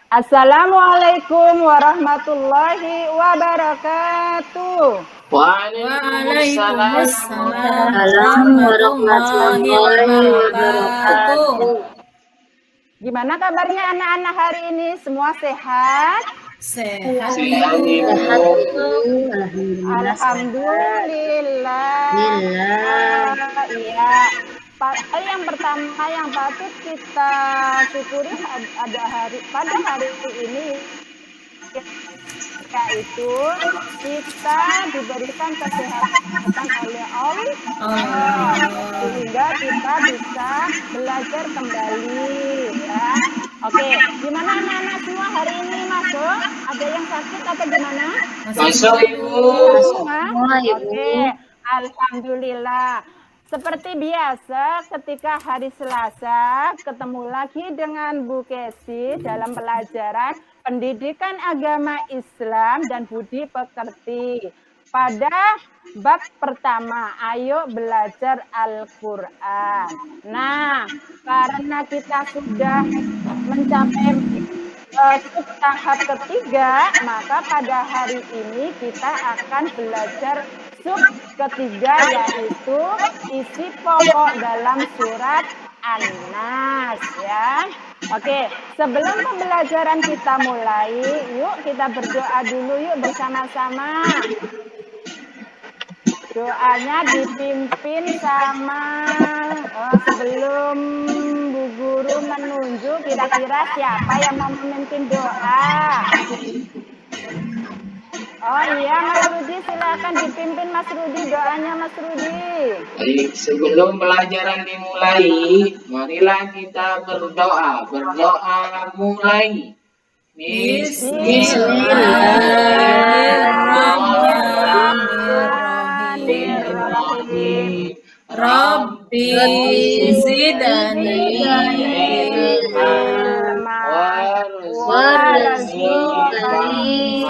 Assalamualaikum warahmatullahi wabarakatuh. Waalaikumsalam warahmatullahi wabarakatuh. Gimana kabarnya anak-anak hari ini? Semua sehat? Sehat, Alhamdulillah. Iya. Yang pertama yang patut kita syukuri pada hari ini yaitu kita diberikan kesehatan oleh Allah sehingga kita bisa belajar kembali ya. Oke, gimana anak-anak semua hari ini masuk? Ada yang sakit atau gimana? Masuk, Ibu. Oke, alhamdulillah. Seperti biasa ketika hari Selasa ketemu lagi dengan Bu Kesi dalam pelajaran Pendidikan Agama Islam dan Budi Pekerti. Pada bab pertama, ayo belajar Al-Quran. Nah, karena kita sudah mencapai tahap ketiga, maka pada hari ini kita akan belajar sub ketiga, yaitu isi pokok dalam surat An-Nas ya. Oke, sebelum pembelajaran kita mulai, yuk kita berdoa dulu yuk bersama-sama. Doanya dipimpin sama sebelum Bu Guru menunjuk, kira-kira siapa yang mau memimpin doa? Oh iya, Mas Rudi, silakan dipimpin Mas Rudi, doanya Mas Rudi. Baik, sebelum pelajaran dimulai, marilah kita berdoa. Berdoa mulai. Bismillahirrahmanirrahim. Rabbi zidni ilma warzuqni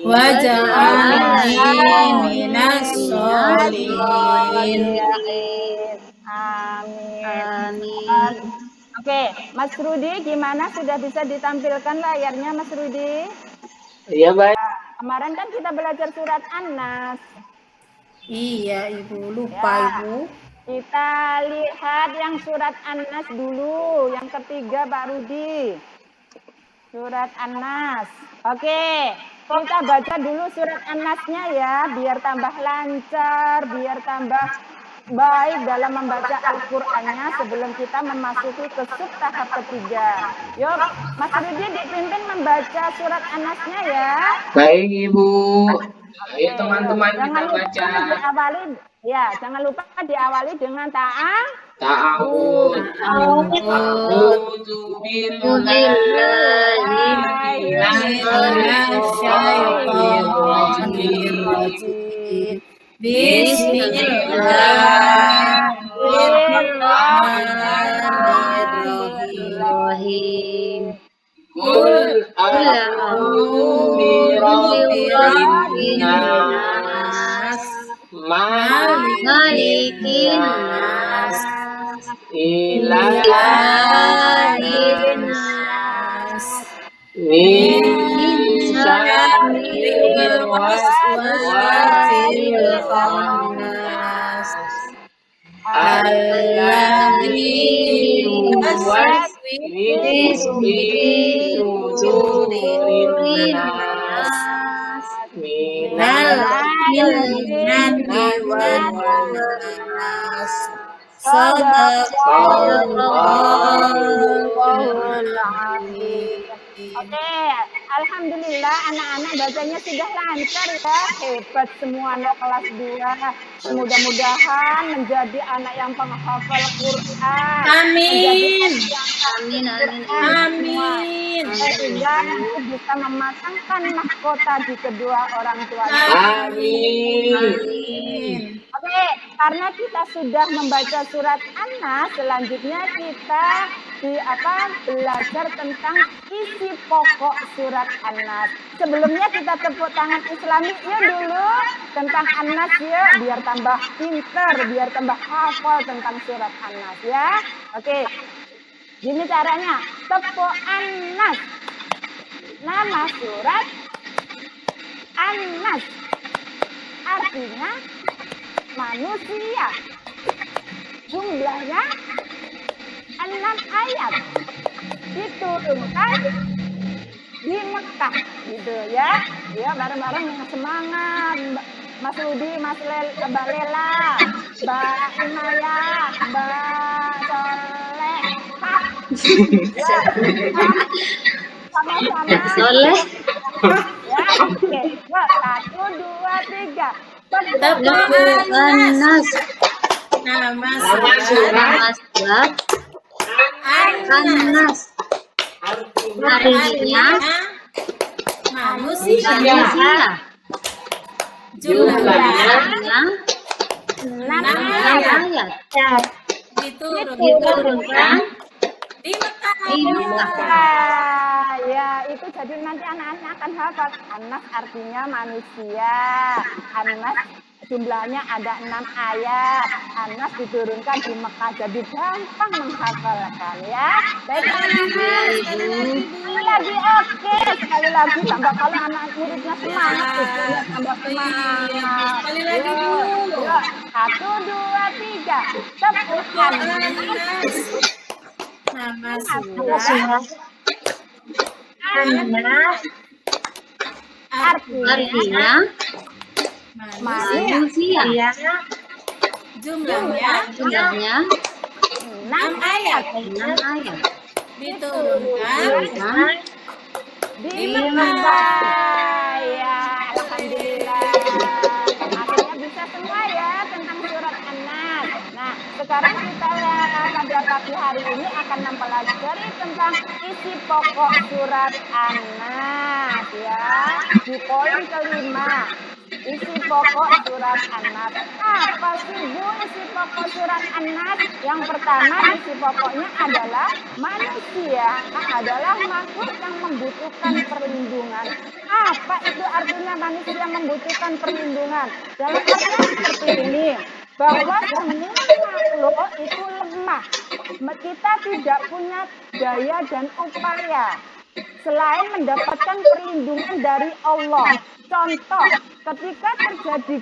waj'alni minas sholihin. Amin. Oke, Mas Rudi, gimana? Sudah bisa ditampilkan layarnya, Mas Rudi? Iya, baik. Kemarin kan kita belajar surat An-Nas. Iya, Ibu. Lupa, Ibu. Kita lihat yang surat An-Nas dulu. Yang ketiga, Pak Rudi. Surat An-Nas. Oke, kita baca dulu surat An-Nasnya ya, biar tambah lancar, biar tambah baik dalam membaca Al-Qur'annya sebelum kita memasuki ke sub tahap ketiga. Yuk, Mas Rudi dipimpin membaca surat An-Nasnya ya. Baik, Ibu. Ayo teman-teman kita baca. Jangan lupa diawali dengan Ta'awud. A'udzu billahi minasyaitonir rajim. Bismillahirrahmanirrahim. Qul a'udzu birabbin nas, malikin nas, ilahin nas, min syarril waswasil khannas, alladzi yuwaswisu fi sudurin nas minal jinnati wan nas. Sadaqallahul azim. Oke, alhamdulillah anak-anak bacanya sudah lancar ya. Hebat semua anak kelas 2. Mudah-mudahan menjadi anak yang penghafal Quran. Amin. Amin. Sehingga bisa memasangkan mahkota di kedua orang tuanya. Amin. Oke, karena kita sudah membaca surat An-Nas, selanjutnya kita belajar tentang isi pokok surat An-Nas. Sebelumnya kita tepuk tangan Islami yuk dulu tentang An-Nas yuk, biar tambah pinter, biar tambah hafal tentang surat An-Nas ya. Oke. Gini caranya, tepuk An-Nas. Nama surat An-Nas. Artinya manusia. Jumlahnya 6 ayat. Diturunkan di Mekah gitu ya. Ya bareng-bareng semangat. Mas Rudi, Mbak Lela, Mbak Inaya, Mbak Soleh. Ya, sama-sama. Soleh. Ya, oke. Wah, 1, 2, 3. Tepuk Anas. Nama Nama surat surat Surat Anas. artinya artinya Manusia. manusia. Jumlahnya Artinya 6 6 ayat. ayat. diturunkan di Mekah. Di Mekah. Nah, ya itu jadi nanti anak-anak akan hafal. Anas artinya manusia. Anas jumlahnya ada 6 ayat. Anas diturunkan di Mekah. Jadi gampang menghafalkan ya. Baik anak-anak. Sekali lagi oke. Sekali lagi tambah kalau anak muridnya semangat. Ibunya tambah semangat. Sekali lagi Yuk, dulu. yuk. 1, 2, 3. Tepuk Anas. Nama surat Anas artinya manusia. manusia. Jumlahnya Jumlahnya 6 ayat. 6 ayat. diturunkan Di Mekah. Ya, alhamdulillah. Akhirnya bisa semua ya tentang surat An-Nas. Nah, sekarang kita pada pagi hari ini akan mempelajari tentang isi pokok surat An-Nas ya. Di poin kelima. Isi pokok surat An-Nas. Apa sih Bu isi pokok surat An-Nas? Yang pertama isi pokoknya adalah manusia adalah makhluk yang membutuhkan perlindungan. Apa itu artinya manusia membutuhkan perlindungan? Dalam artian seperti ini, bahwa semua makhluk itu lemah. Kita tidak punya daya dan upaya selain mendapatkan perlindungan dari Allah. Contoh, ketika terjadi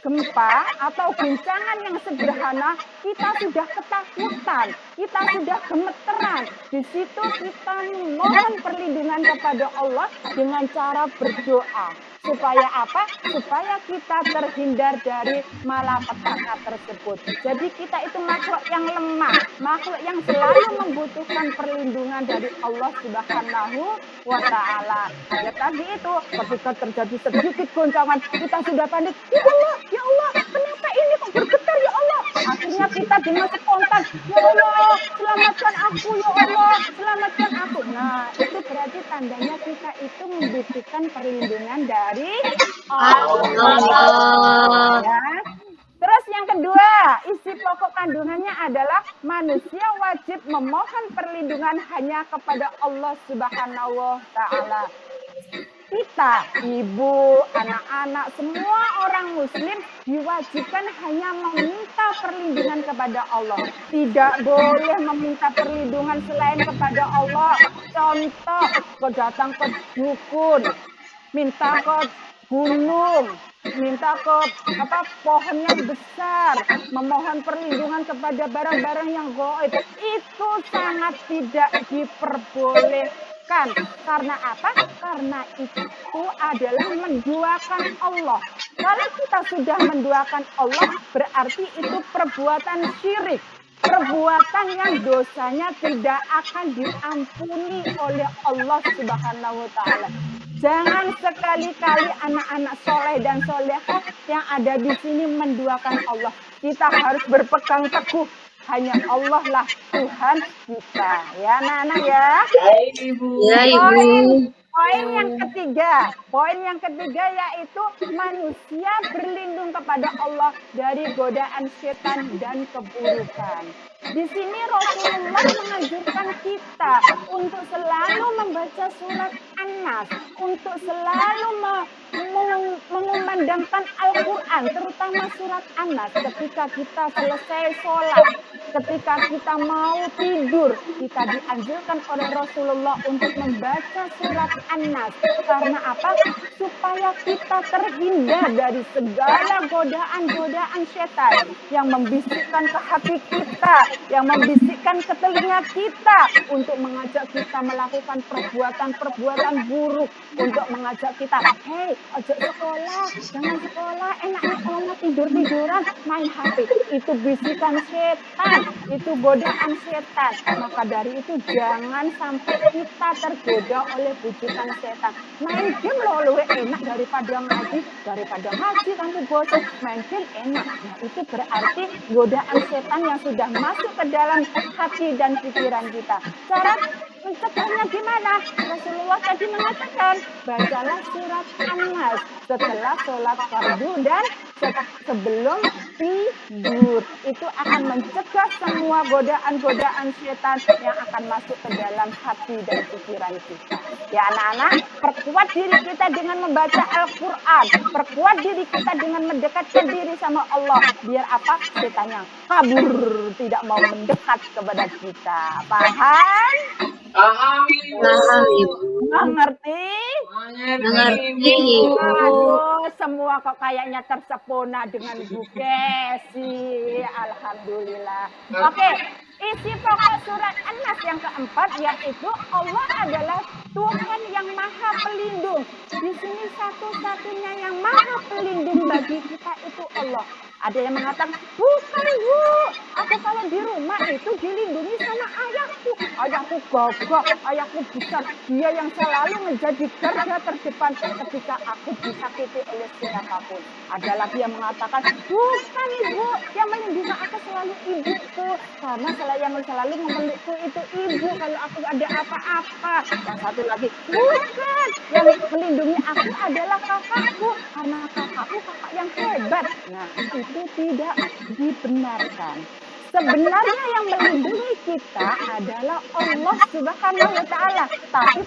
gempa atau guncangan yang sederhana, kita sudah ketakutan, kita sudah gemeteran. Di situ kita mohon perlindungan kepada Allah dengan cara berdoa. Supaya apa? Supaya kita terhindar dari malapetaka tersebut. Jadi kita itu makhluk yang lemah, makhluk yang selalu membutuhkan perlindungan dari Allah Subhanahu wa Ta'ala. Ya tadi itu, ketika terjadi sedikit goncangan, kita sudah panik. Ya Allah, kenapa ini kok bergetar ya Allah? Akhirnya kita dengan spontan, ya Allah, selamatkan aku ya Allah, selamatkan aku. Nah, itu berarti tandanya kita itu membutuhkan perlindungan dari Allah. Ya. Terus yang kedua, isi pokok kandungannya adalah manusia wajib memohon perlindungan hanya kepada Allah Subhanahu wa Ta'ala. Kita, ibu, anak-anak, semua orang muslim diwajibkan hanya meminta perlindungan kepada Allah. Tidak boleh meminta perlindungan selain kepada Allah. Contoh, datang ke dukun, minta ke gunung, minta ke pohon yang besar, memohon perlindungan kepada barang-barang yang gaib. Itu sangat tidak diperbolehkan. Karena apa? Karena itu adalah menduakan Allah. Kalau kita sudah menduakan Allah, berarti itu perbuatan syirik. Perbuatan yang dosanya tidak akan diampuni oleh Allah Subhanahu wa Ta'ala. Jangan sekali-kali anak-anak soleh dan solehah yang ada di sini menduakan Allah. Kita harus berpegang teguh. Hanya Allah lah Tuhan kita. Ya anak-anak ya. baik Ibu. Ya, Ibu. Poin yang ketiga yaitu manusia berlindung kepada Allah dari godaan setan dan keburukan. Di sini Rasulullah menganjurkan kita untuk selalu membaca surat An-Nas, untuk selalu mengumandangkan Al-Quran, terutama surat An-Nas ketika kita selesai sholat. ketika kita mau tidur, kita dianjurkan oleh Rasulullah untuk membaca surat An-Nas. Karena apa? Supaya kita terhindar dari segala godaan-godaan setan yang membisikkan ke hati kita, yang membisikkan ke telinga kita untuk mengajak kita melakukan perbuatan-perbuatan buruk, untuk mengajak kita, hei, ojo sekolah, jangan sekolah, enaknya kalau tidur-tiduran, main HP. Itu bisikan setan, itu godaan setan. Maka dari itu jangan sampai kita tergoda oleh bujukan setan. Main game loh lebih enak daripada ngaji kamu bosan, main game enak. Nah, itu berarti godaan setan yang sudah masuk ke dalam hati dan pikiran kita. Cara mencegahnya gimana? Rasulullah tadi mengatakan, bacalah surat An-Nas setelah sholat fardu dan sebelum tidur. Itu akan mencegah semua godaan-godaan setan yang akan masuk ke dalam hati dan pikiran kita. Ya anak-anak, perkuat diri kita dengan membaca Al-Quran. Perkuat diri kita dengan mendekatkan diri sama Allah. Biar apa? Setannya kabur, tidak mau mendekat kepada kita. Paham? Paham, Paham, Ibu. Mengerti? Mengerti, Ibu. Aduh, semua kok kayaknya tersepona dengan Bu Kesi. Alhamdulillah. Oke, isi pokok surat An-Nas yang keempat yaitu Allah adalah Tuhan yang Maha Pelindung. Di sini satu-satunya yang Maha Pelindung bagi kita itu Allah. Ada yang mengatakan, bukan Bu, aku kalau di rumah itu dilindungi sama ayahku. Ayahku gagah, ayahku besar. Dia yang selalu menjadi garda terdepan ketika aku disakiti oleh siapapun. Ada lagi yang mengatakan, bukan Ibu, yang melindungi aku selalu ibuku. Karena yang selalu memelukku itu ibu kalau aku ada apa-apa. Yang satu lagi, bukan, yang melindungi aku adalah kakakku. Karena kakakku kakak yang hebat. Nah, itu tidak dibenarkan. Sebenarnya yang melindungi kita adalah Allah Subhanahu wa Ta'ala, tapi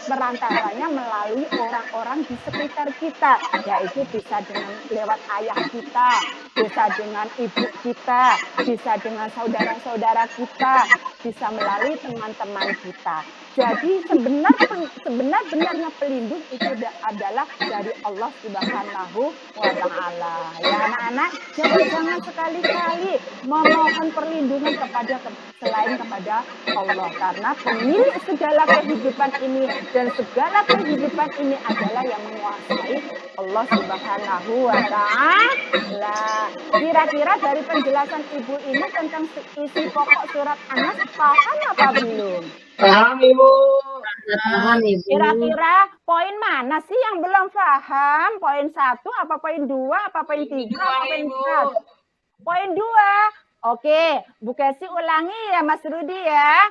perantaranya melalui orang-orang di sekitar kita, yaitu bisa dengan lewat ayah kita, bisa dengan ibu kita, bisa dengan saudara-saudara kita, bisa melalui teman-teman kita. Jadi sebenar-benarnya pelindung itu adalah dari Allah Subhanahu wa Ta'ala. Ya anak-anak, jangan sekali-kali memohon perlindungan selain kepada Allah, karena pemilik segala kehidupan ini dan segala kehidupan ini adalah yang menguasai Allah Subhanahu wa Ta'ala. Kira-kira dari penjelasan Ibu ini tentang isi pokok surat An-Nas paham apa belum? Paham, Ibu. Paham, Ibu. Kira-kira poin mana sih yang belum paham? Poin 1 apa poin 2 apa poin 3 apa poin 4? Poin 2. Oke, Bu Kesi ulangi ya Mas Rudi ya.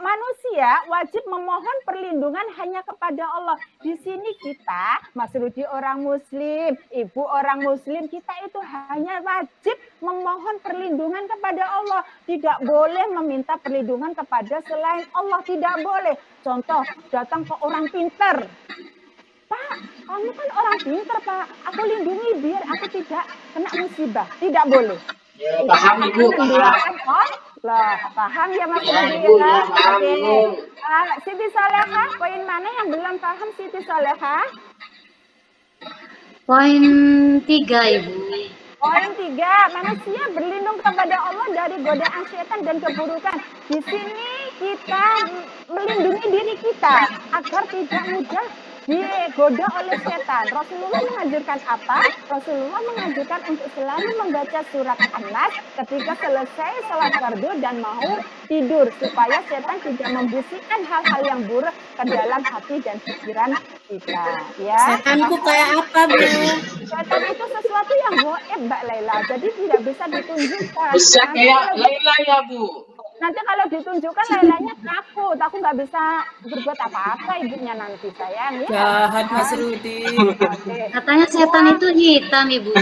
Manusia wajib memohon perlindungan hanya kepada Allah. Di sini kita, Mas Rudi orang Muslim, Ibu orang Muslim, kita itu hanya wajib memohon perlindungan kepada Allah. Tidak boleh meminta perlindungan kepada selain Allah, tidak boleh. Contoh, datang ke orang pintar. Pak, kamu kan orang pintar, Pak. Aku lindungi biar aku tidak kena musibah. Tidak boleh. Ya, paham, Ibu. Paham. Lah, paham ya Mas Ya, Rudi Ibu, ya? ya, paham, Oke. Ibu. Siti Soleha, poin mana yang belum paham Siti Soleha? Poin 3, Ibu. Poin 3, manusia berlindung kepada Allah dari godaan setan dan keburukan. Di sini kita melindungi diri kita agar tidak mudah digoda oleh setan. Rasulullah mengajarkan apa? Rasulullah mengajarkan untuk selalu membaca surat An-Nas ketika selesai sholat fardu dan mau tidur, supaya setan tidak membisikkan hal-hal yang buruk ke dalam hati dan pikiran kita. Ya. Setanku kayak apa, Bu? Setan itu sesuatu yang goib, Mbak Laila. Jadi tidak bisa ditunjukkan. Bisa kayak Laila ya, Bu. Nanti kalau ditunjukkan Lailanya takut. Aku nggak bisa berbuat apa-apa ibunya nanti sayang. Ya. Jahat Mas Rudi. Oke. Katanya setan itu hitam, Ibu.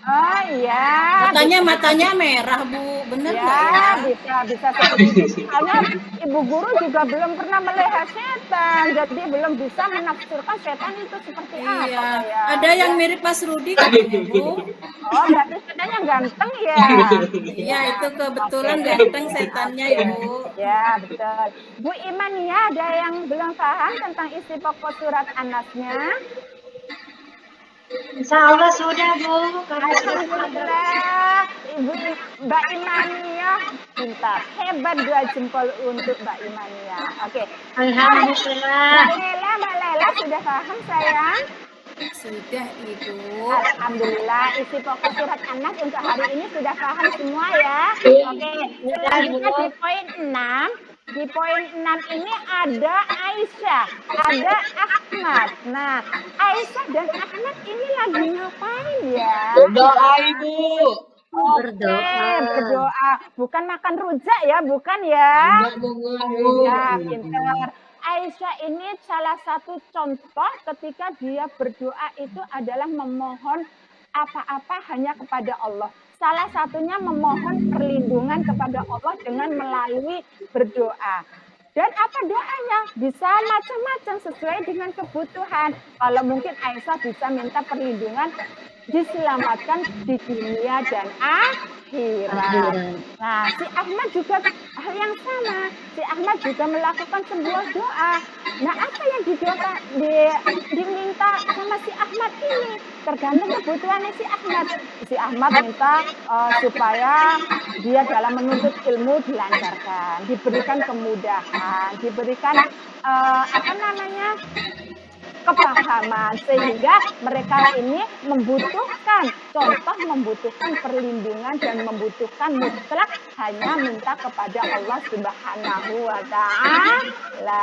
Oh iya. Matanya merah, Bu. Bener nggak Ya, ya? bisa seperti itu. Soalnya ibu guru juga belum pernah melihat setan, jadi belum bisa menafsirkan setan itu seperti apa Iya. saya. Ada yang mirip Mas Rudi katanya, Bu. Oh, berarti setannya ganteng ya. Iya, itu Oke. kebetulan ganteng setannya, Oke. Ibu. Ya, betul. Bu Imania, ada yang belum paham tentang isi pokok surat An-Nasnya? Insya Allah sudah, Bu. Karena sudah ada. Alhamdulillah, Mbak Imania pintar. Hebat, 2 jempol untuk Mbak Imania. Oke. Alhamdulillah. Mbak Lela sudah paham sayang? Sudah, Ibu. Alhamdulillah, isi pokok surat An-Nas untuk hari ini sudah paham semua ya. Oke, selanjutnya di poin 6. Di poin 6 ini ada Aisyah, ada Ahmad. Nah, Aisyah dan Ahmad ini lagi ngapain ya? Berdoa Ibu. Berdoa. Bukan makan rujak ya, bukan ya? Ya, pintar. Aisyah ini salah satu contoh ketika dia berdoa itu adalah memohon apa-apa hanya kepada Allah. Salah satunya memohon perlindungan kepada Allah dengan melalui berdoa. Dan apa doanya? Bisa macam-macam sesuai dengan kebutuhan. Kalau mungkin Aisyah bisa minta perlindungan diselamatkan di dunia dan akhirat. Nah, si Ahmad juga hal yang sama. Si Ahmad juga melakukan sebuah doa. Nah, apa yang diminta sama si Ahmad ini? Tergantung kebutuhannya si Ahmad. Si Ahmad minta supaya dia dalam menuntut ilmu dilancarkan, diberikan kemudahan, diberikan kepahaman, sehingga mereka ini membutuhkan perlindungan dan membutuhkan mutlak hanya minta kepada Allah Subhanahu wa Ta'ala.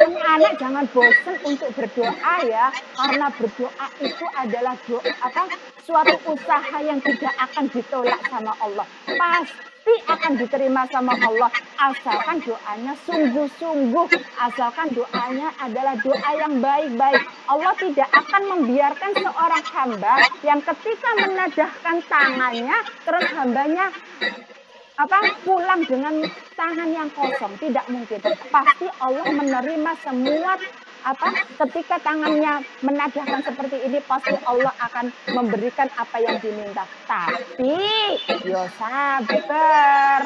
Anak jangan bosan untuk berdoa ya, karena berdoa itu adalah suatu usaha yang tidak akan ditolak sama Allah. Pasti akan diterima sama Allah, asalkan doanya sungguh-sungguh, asalkan doanya adalah doa yang baik-baik. Allah tidak akan membiarkan seorang hamba yang ketika menadahkan tangannya, terus hambanya pulang dengan tangan yang kosong. Tidak mungkin. Pasti Allah menerima semua ketika tangannya menadahkan seperti ini, pasti Allah akan memberikan apa yang diminta. Tapi yo sabar,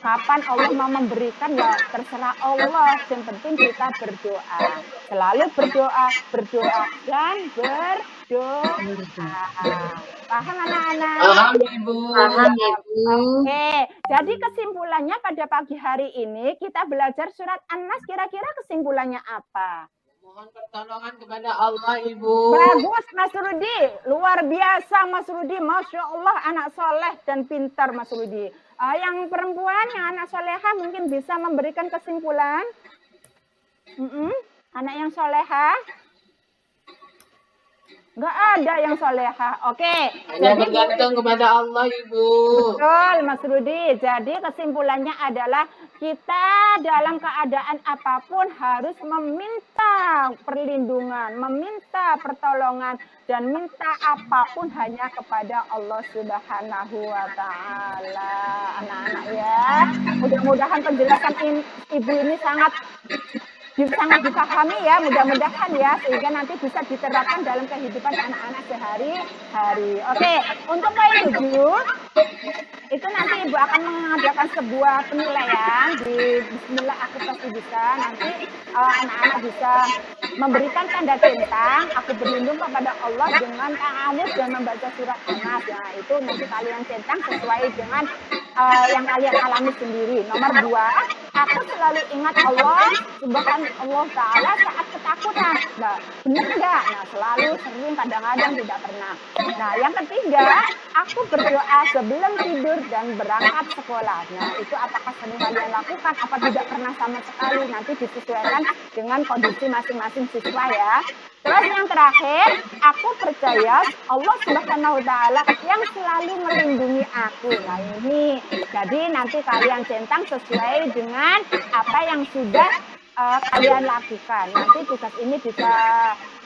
kapan Allah mau memberikan ya terserah Allah. Yang penting kita berdoa, selalu berdoa dan berdoa. Paham anak-anak? Paham Ibu. Oke, jadi kesimpulannya pada pagi hari ini kita belajar surat An-Nas, kira-kira kesimpulannya apa? Mohon pertolongan kepada Allah Ibu. Bagus Mas Rudi, luar biasa Mas Rudi, Masya Allah anak soleh dan pintar Mas Rudi. Yang perempuan, yang anak soleha mungkin bisa memberikan kesimpulan. Anak yang soleha? Nggak ada yang soleha. Oke. Hanya bergantung kepada Allah Ibu. Betul Mas Rudi. Jadi kesimpulannya adalah kita dalam keadaan apapun harus meminta perlindungan, meminta pertolongan, dan minta apapun hanya kepada Allah Subhanahu wa Ta'ala. Anak-anak ya. Mudah-mudahan penjelasan ibu ini sangat dipahami ya, mudah-mudahan ya, sehingga nanti bisa diterapkan dalam kehidupan anak-anak sehari-hari. Oke, untuk poin 7 itu nanti Ibu akan mengadakan sebuah penilaian di Bismillah aku pasti bisa. Nanti anak-anak bisa memberikan tanda centang, aku berlindung kepada Allah dengan ta'awudz dan membaca surat An-Nas. Nah, itu nanti kalian centang sesuai dengan yang kalian alami sendiri. Nomor 2, aku selalu ingat Allah Subhanahu Ta'ala saat ketakutan. Nah, benar enggak? Nah, selalu, sering, kadang-kadang, tidak pernah. Nah, yang ketiga, aku berdoa sebelum tidur dan berangkat sekolah. Nah, itu apakah sering kalian lakukan? Apa tidak pernah sama sekali? Nanti disesuaikan dengan kondisi masing-masing siswa ya. Terus yang terakhir, aku percaya Allah Subhanahu wa Ta'ala yang selalu melindungi aku. Nah ini, jadi nanti kalian centang sesuai dengan apa yang sudah kalian lakukan. Nanti tugas ini bisa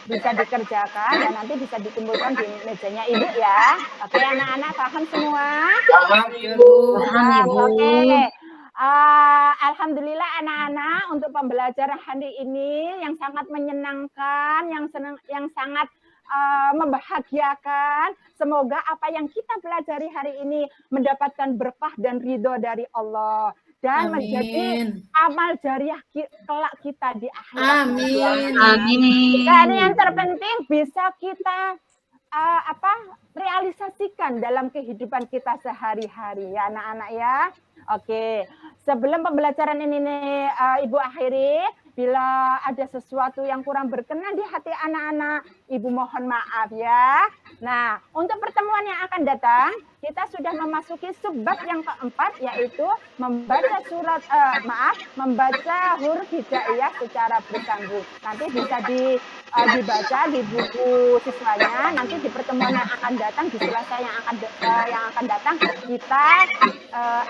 bisa dikerjakan dan nanti bisa dikumpulkan di mejanya Ibu ya. Oke, anak-anak paham semua? Paham, Ibu. Paham, Ibu. Oke. Alhamdulillah anak-anak untuk pembelajaran hari ini yang sangat menyenangkan, yang sangat membahagiakan. Semoga apa yang kita pelajari hari ini mendapatkan berkah dan ridho dari Allah dan menjadi amal jariah kelak kita di akhirat. Amin. Amin. Dan yang terpenting bisa kita realisasikan dalam kehidupan kita sehari-hari ya anak-anak ya. Oke, sebelum pembelajaran ini Ibu akhiri, bila ada sesuatu yang kurang berkenan di hati anak-anak, Ibu mohon maaf ya. Nah, untuk pertemuan yang akan datang, kita sudah memasuki subbab yang keempat, yaitu membaca membaca huruf hijaiyah secara bersambung. Nanti bisa dibaca di buku siswanya. Nanti di pertemuan yang akan datang, di Selasa yang akan datang, kita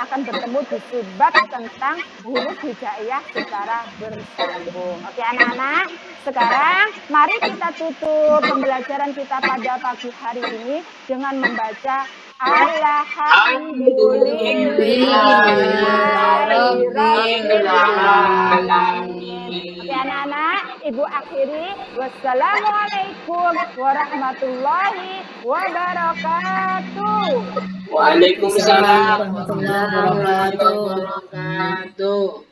akan bertemu di subbab tentang huruf hijaiyah secara bersambung. Oke anak-anak, sekarang mari kita tutup pembelajaran kita pada pagi hari ini dengan membaca Alhamdulillahirrahmanirrahim. Oke anak-anak, Ibu akhiri. Wassalamualaikum warahmatullahi wabarakatuh. Waalaikumsalam warahmatullahi wabarakatuh.